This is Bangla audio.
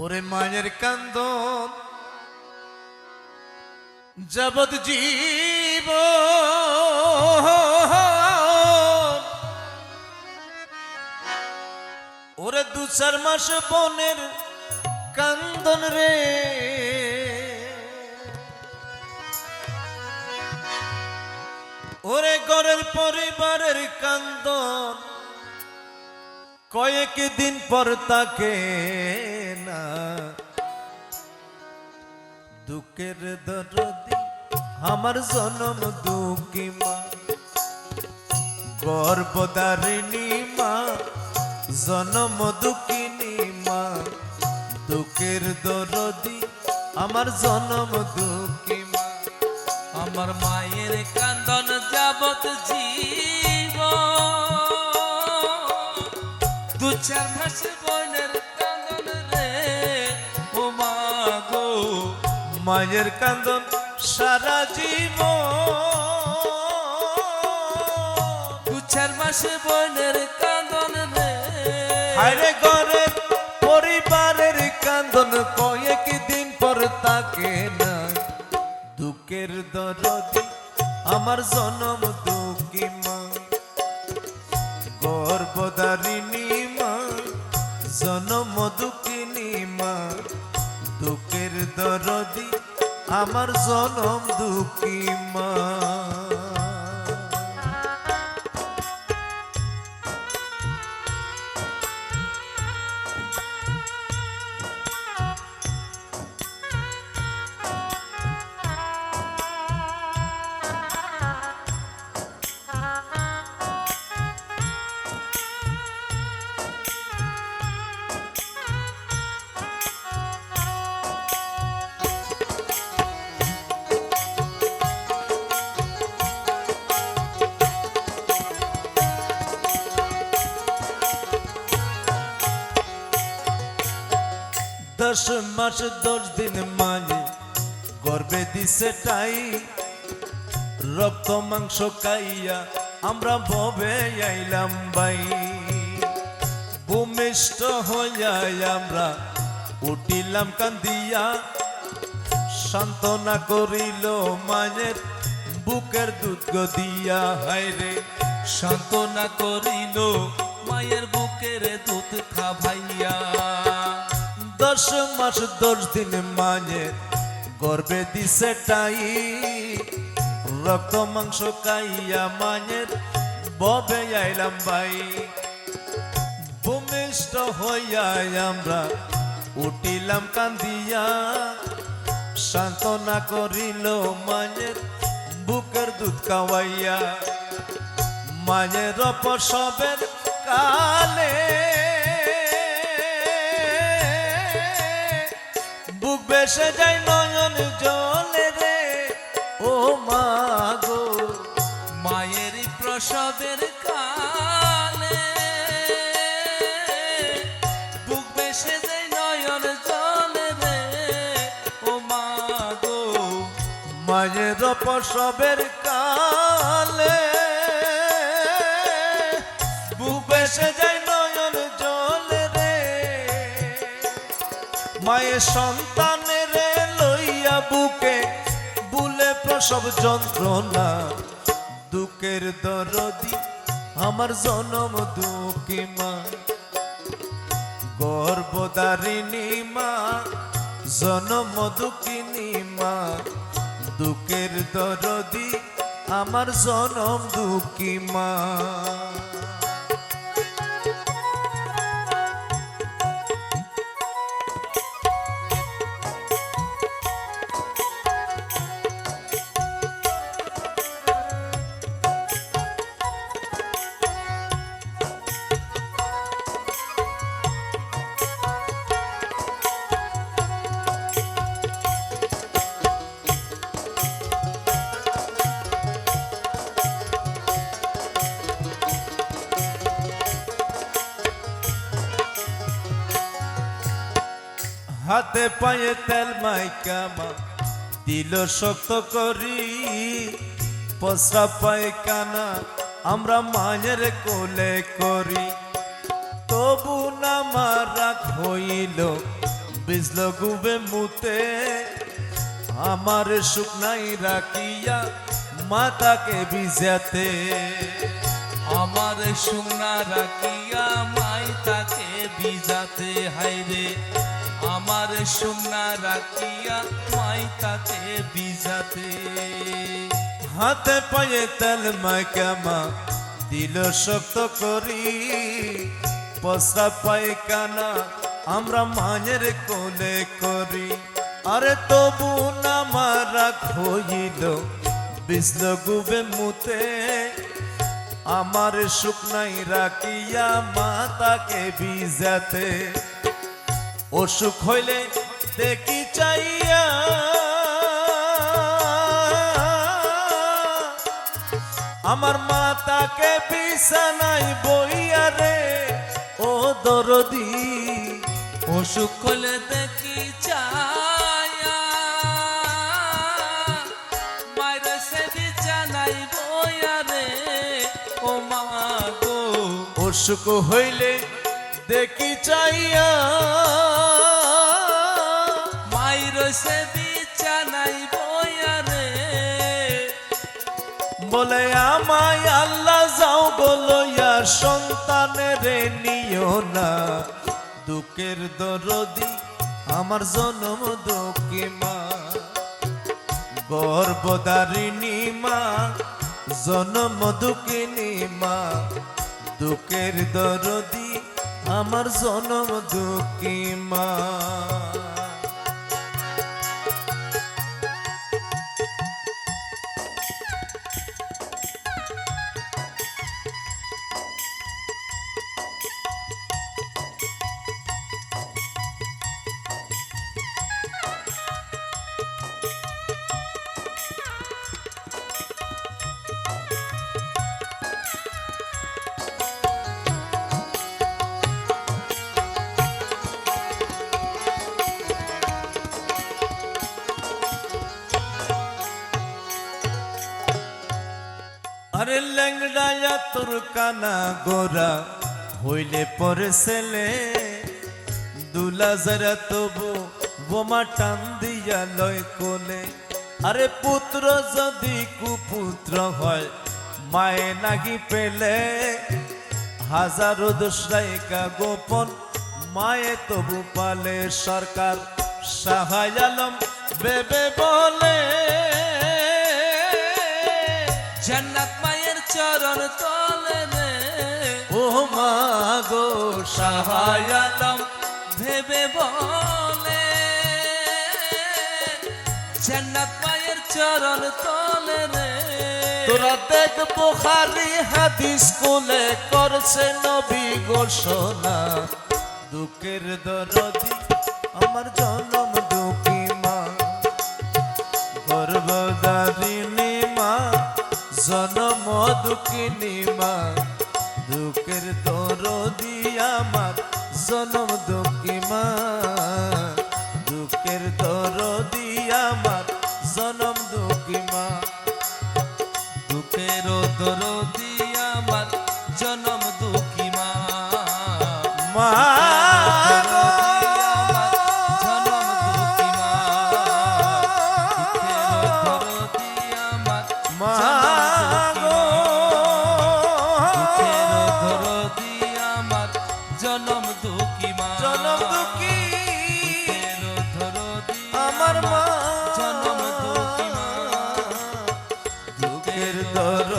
ওরে মায়ের কান্দন যাবৎ জীব ওরে ২-৪ মাস বনের কান্দন রে ওরে ঘরের পরিবারের কান্দন কয়েক দিন পর তাকে না দুঃখের দরদি আমার জনম দুঃখী মা গর্ভধারিণী মা জনম দুঃখিনী মা দুঃখের দরদি আমার জনম দুঃখী মা আমার মায়ের কান্দন যাবত জীব ২-৪ মাস বোনের কান্দন রে ও মা গো মায়ের কান্দন সারা জীবন ২-৪ মাস বোনের কান্দন রে হায়রে ঘরের পরিবারের কান্দন কয়েক দিন পর তাকে না দুঃখের দরদি আমার জনম দুঃখী মা গর্ভধারিণী মা জনম দুঃখিনী মা দুঃখের দরদি আমার জনম দুঃখী মা দশ মাস 10 দিন মাঝে গর্বে দিছে টাই রক্ত মাংস খাইয়া আমরা ভবে আইলাম ভাই ভূমিষ্ঠ হইয়া আমরা উঠিলাম কান্দিয়া সান্ত্বনা করিল মায়ের বুকের দুধ দিয়া হায়রে সান্ত্বনা করিল মায়ের বুকের দুধ খাভাইয়া 10 মাস 10 দিন মায়ের গর্বে দিছে টাই রক্ত মাংস খাইয়া মায়ের ববে আইলাম ভাই ভূমিষ্ঠ হইয়া আমরা উঠিলাম কান্দিয়া সান্ত্বনা করিল মায়ের বুকের দুধ খাওয়াইয়া মায়ের প্রসবের কালে বুক বেসে যায় নয়ন জলে রে ও মা গো মায়ের প্রসবের কালে বুক বেসে যায় নয়ন জলে রে ও মা গো মায়ের প্রসবের কালে বুক বেসে যায় নয়ন জলে রে মায়ের সন্তানের লইয়া বুকে বুলে প্রসব যন্ত্রণা দুঃখের দরদি আমার জনম দুঃখী মা গর্ভধারিণী মা জনম দুঃখিনী মা দুঃখের দরদি আমার জনম দুঃখী মা হাতে পায়ে তেল মাইকা মা দিল শক্ত করি পসরা পায়খানা আমরা মায়ের কোলে করি তবু না মারা হইল বিজল গুবে মুতে আমার শুকনাই রাখিয়া মাতাকে ভিজাতে আমার শুকনা রাখিয়া মাই তাকে ভিজাতে হাইরে আমার শুকনা রাখিয়া মাই তাকে ভিজাতে হাতে পায়ে তেল মাইকামা দিল শক্ত করি পসরা পায়খানা আমরা মায়ের কোলে করি আরে তবু না মারা হইল বিজল গুবে মুতে আমার শুকনাই রাখিয়া মাতাকে ভিজাতে অসুখ হইলে দেখি চাইয়া আমার মাতাকে বিছানাই বইয়া রে ও দরদি অসুখ হলে দেখি চায়া মায়ের সে বিছানাই বইয়া রে ও মা গো অসুখ হইলে দেখি চাইয়া মায়ের সে বিছানাই বইয়া রে বলে আমায় আল্লাহ যাও বলইয়া সন্তানের নিও না দুঃখের দরদি আমার জনম দুঃখী মা গর্ভধারিণী মা জনম দুঃখিনী মা দুঃখের দরদি আমার জনম দুঃখী মা আরে ল্যাংড়ায়া তোর কানা গোরা হইলে পরে ছেলে দুলা যারা তবু বোমা টান দিয়া লয় কোলে আরে পুত্র যদি কুপুত্র হয় মায়ে নাগি পেলে হাজারো দোসরাইকা গোপন মায়ে তবু পালে সরকার শাহাই আলম বেবে বলে জান্নাত মায়ের চরণ তলে রে ও মা গো শাহাই আলম ভেবে বলে জান্নাত মায়ের চরণ তলে রে তোরা দেখ বুখারী হাদিস কোলে করছে নবী ঘোষণা দুঃখের দরদি আমার জনম দুঃখী মা গর্ভধারিণী মা জনম দুঃখিনী মা দুঃখের দরদি আমার জনম দুঃখী মা দুঃখের দরদি আমার জনম দুঃখী মা দুঃখের দরদি আমার জনম দুঃখী মা মা জনম দুঃখী মা দুঃখের দরদি আমার মা দুঃখের দরদি আমার জনম দুঃখী মা জনম দুঃখী দুঃখের দরদি আমার মা জনম দুঃখী মা দুঃখের দর